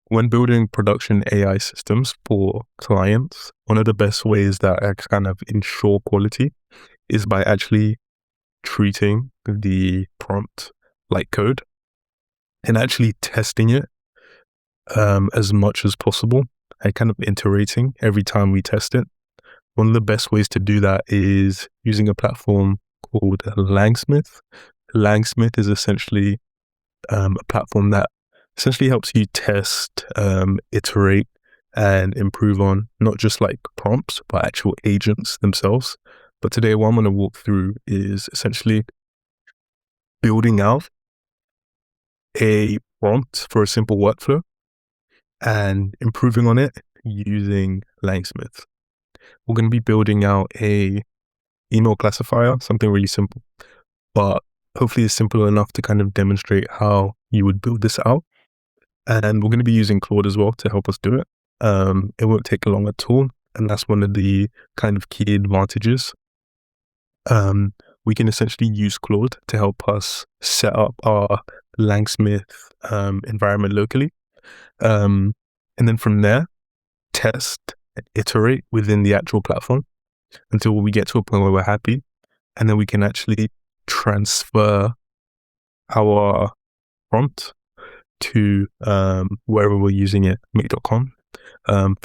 When building production AI systems for clients, one of the best ways that I kind of ensure quality is by actually treating the prompt like code and actually testing it as much as possible and kind of iterating every time we test it. One of the best ways to do that is using a platform called Langsmith. Langsmith is essentially a platform that essentially helps you test, iterate, and improve on not just like prompts, but actual agents themselves. But today, what I'm going to walk through is essentially building out a prompt for a simple workflow and improving on it using Langsmith. We're going to be building out a email classifier, something really simple, but hopefully it's simple enough to kind of demonstrate how you would build this out. And we're going to be using Claude as well to help us do it. It won't take long at all. And that's one of the kind of key advantages. We can essentially use Claude to help us set up our Langsmith environment locally. And then from there, test and iterate within the actual platform until we get to a point where we're happy. And then we can actually transfer our prompt to wherever we're using it, make.com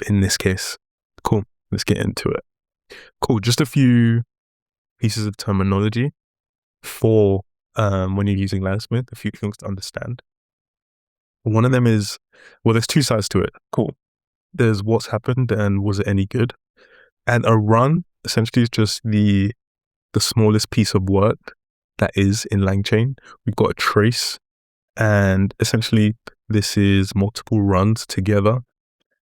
in this case. Cool, let's get into it. Cool, just a few pieces of terminology for when you're using Langsmith, a few things to understand. One of them is, well, there's two sides to it. Cool. There's what's happened and was it any good? And a run essentially is just the smallest piece of work that is in LangChain. We've got a trace, and essentially this is multiple runs together.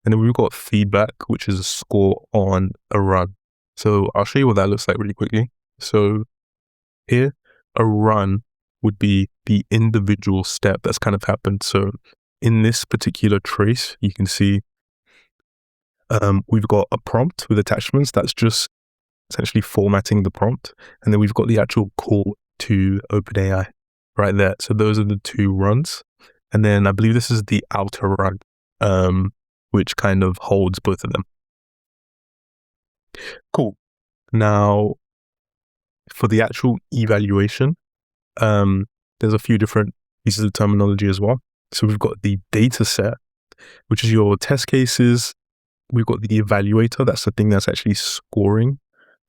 And then we've got feedback, which is a score on a run. So I'll show you what that looks like really quickly. So here, a run would be the individual step that's kind of happened. So in this particular trace, you can see we've got a prompt with attachments that's just essentially formatting the prompt. And then we've got the actual call to OpenAI right there. So those are the two runs. And then I believe this is the outer run, which kind of holds both of them. Cool. Now, for the actual evaluation, there's a few different pieces of terminology as well. So we've got the data set, which is your test cases. We've got the evaluator, that's the thing that's actually scoring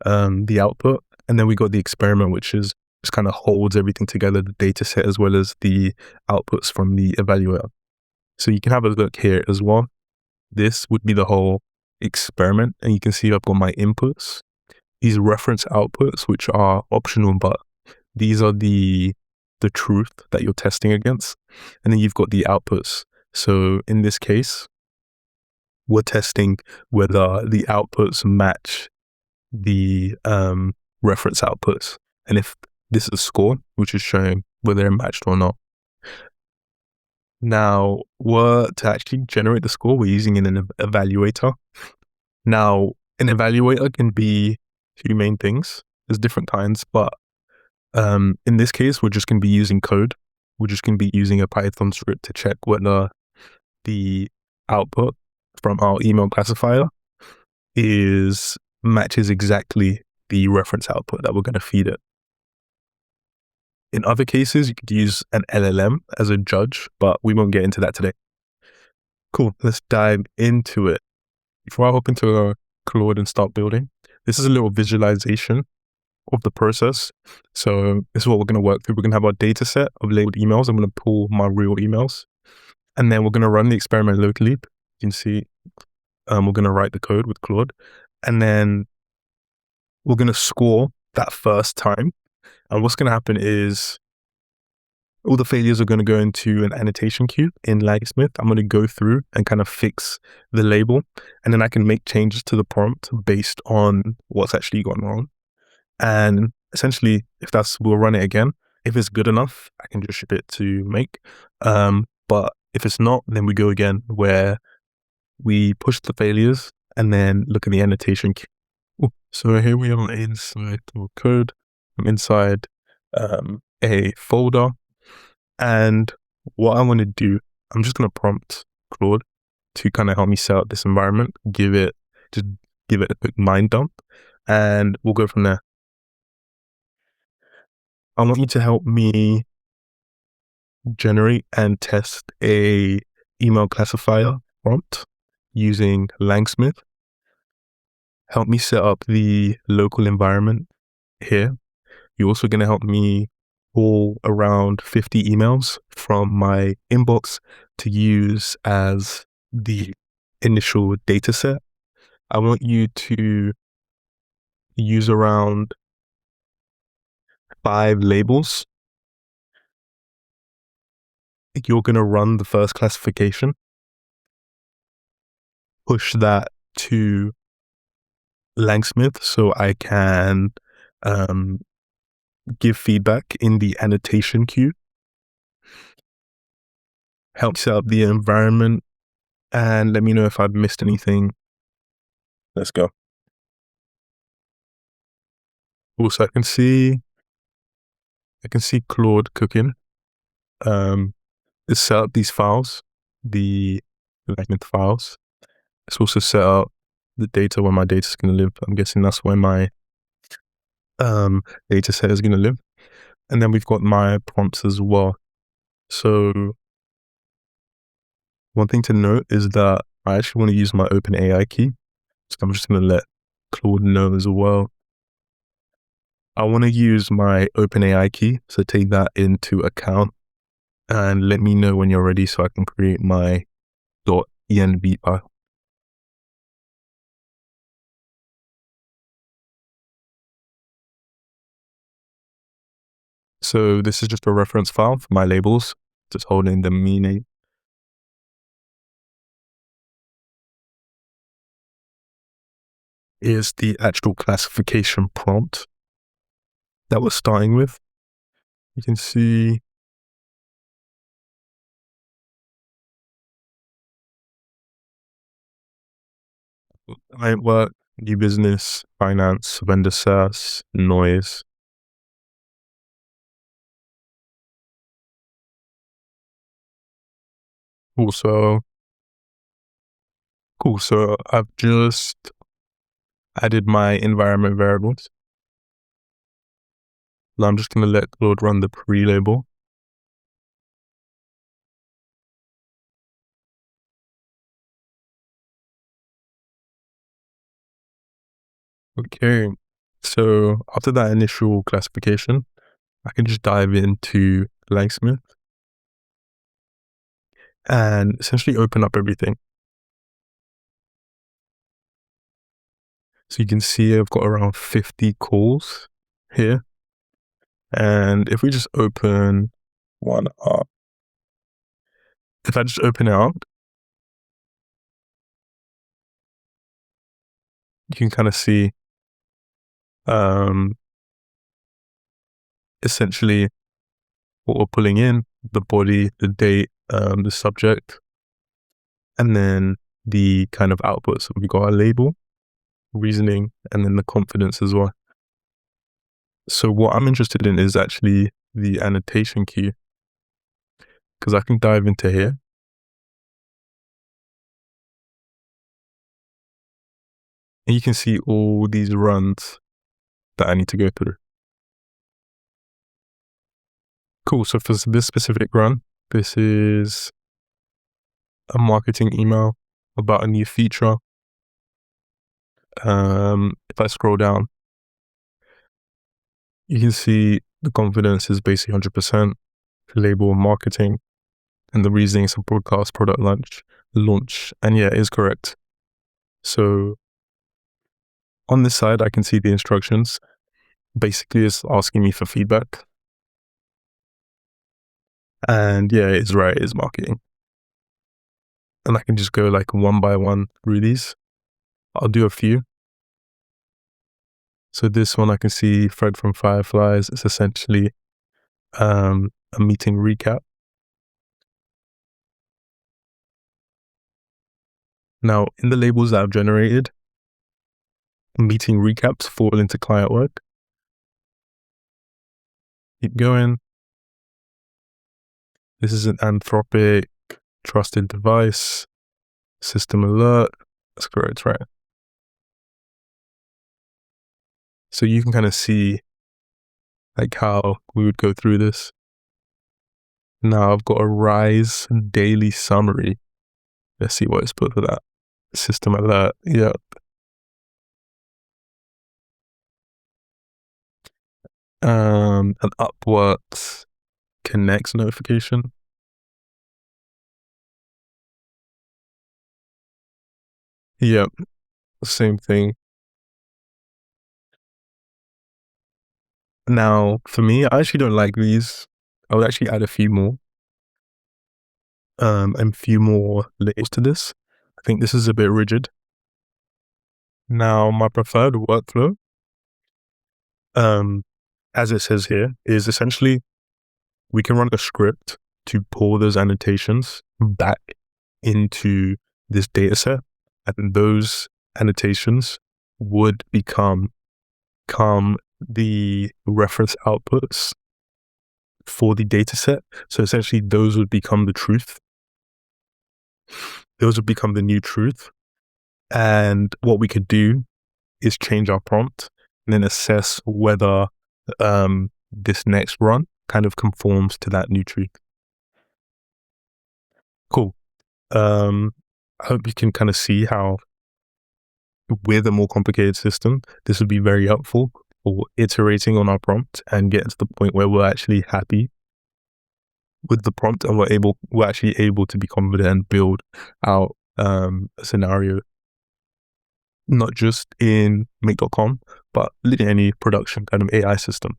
the output. And then we got the experiment, which is just kind of holds everything together, the data set as well as the outputs from the evaluator. So you can have a look here as well. This would be the whole experiment. And you can see I've got my inputs, these reference outputs, which are optional, but these are the truth that you're testing against. And then you've got the outputs. So in this case, we're testing whether the outputs match the reference outputs. And if this is a score, which is showing whether they're matched or not. Now, to actually generate the score, we're using an evaluator. Now, an evaluator can be two main things. There's different kinds, but in this case, we're just going to be using code. We're just going to be using a Python script to check whether the output from our email classifier matches exactly the reference output that we're going to feed it. In other cases, you could use an LLM as a judge, but we won't get into that today. Cool, let's dive into it. Before I hop into Claude and start building, this is a little visualization of the process. So this is what we're going to work through. We're going to have our data set of labeled emails. I'm going to pull my real emails. And then we're going to run the experiment locally. You can see we're going to write the code with Claude. And then we're going to score that first time. And what's going to happen is all the failures are going to go into an annotation queue in Langsmith. I'm going to go through and kind of fix the label. And then I can make changes to the prompt based on what's actually gone wrong. And essentially, we'll run it again. If it's good enough, I can just ship it to make. But if it's not, then we go again where we push the failures and then look at the annotation queue. So here we are inside our code. I'm inside a folder. And what I want to do, I'm just going to prompt Claude to kind of help me set up this environment, give it a quick mind dump, and we'll go from there. I want you to help me generate and test a email classifier prompt using Langsmith. Help me set up the local environment here. You're also going to help me pull around 50 emails from my inbox to use as the initial data set. I want you to use around 5 labels. You're going to run the first classification, push that to Langsmith so I can give feedback in the annotation queue, help set up the environment, and let me know if I've missed anything. Let's go. Also, I can see Claude cooking. It's set up these files, the Langsmith files. It's also set up the data where my data is going to live. I'm guessing that's where my data set is going to live. And then we've got my prompts as well. So one thing to note is that I actually want to use my OpenAI key. So I'm just going to let Claude know as well. I want to use my OpenAI key. So take that into account and let me know when you're ready so I can create my .env file. So this is just a reference file for my labels, just holding the meaning. Is the actual classification prompt that we're starting with. You can see client work, new business, finance, vendor SaaS, noise. Also, cool. So I've just added my environment variables. Now I'm just going to let Claude run the pre-label. Okay, so after that initial classification, I can just dive into Langsmith and essentially open up everything. So you can see I've got around 50 calls here. And if we just open one up, if I just open it up, you can kind of see essentially what we're pulling in, the body, the date, the subject, and then the kind of output. So we got a label, reasoning, and then the confidence as well. So what I'm interested in is actually the annotation key, because I can dive into here. And you can see all these runs that I need to go through. Cool. So for this specific run, this is a marketing email about a new feature. If I scroll down, you can see the confidence is basically 100%, label marketing, and the reasoning is a broadcast product launch. And yeah, it is correct. So on this side, I can see the instructions. Basically, it's asking me for feedback. And yeah, it's right, it is marketing. And I can just go like one by one through these. I'll do a few. So this one I can see Fred from Fireflies. It's essentially a meeting recap. Now, in the labels that I've generated, meeting recaps fall into client work. Keep going. This is an Anthropic trusted device. System alert. That's correct, right? So you can kind of see like how we would go through this. Now I've got a Rise daily summary. Let's see what it's put for that. System alert. Yeah. An Upworks Connects notification. Yep. Same thing. Now, for me, I actually don't like these. I would actually add a few more. And a few more layers to this. I think this is a bit rigid. Now, my preferred workflow, as it says here, is essentially we can run a script to pull those annotations back into this data set, and those annotations would become the reference outputs for the data set. So essentially those would become the truth. Those would become the new truth. And what we could do is change our prompt and then assess whether this next run kind of conforms to that new truth. Cool. I hope you can kind of see how with a more complicated system, this would be very helpful for iterating on our prompt and get to the point where we're actually happy with the prompt and we're actually able to be confident and build out a scenario, not just in Make.com, but literally any production kind of AI system.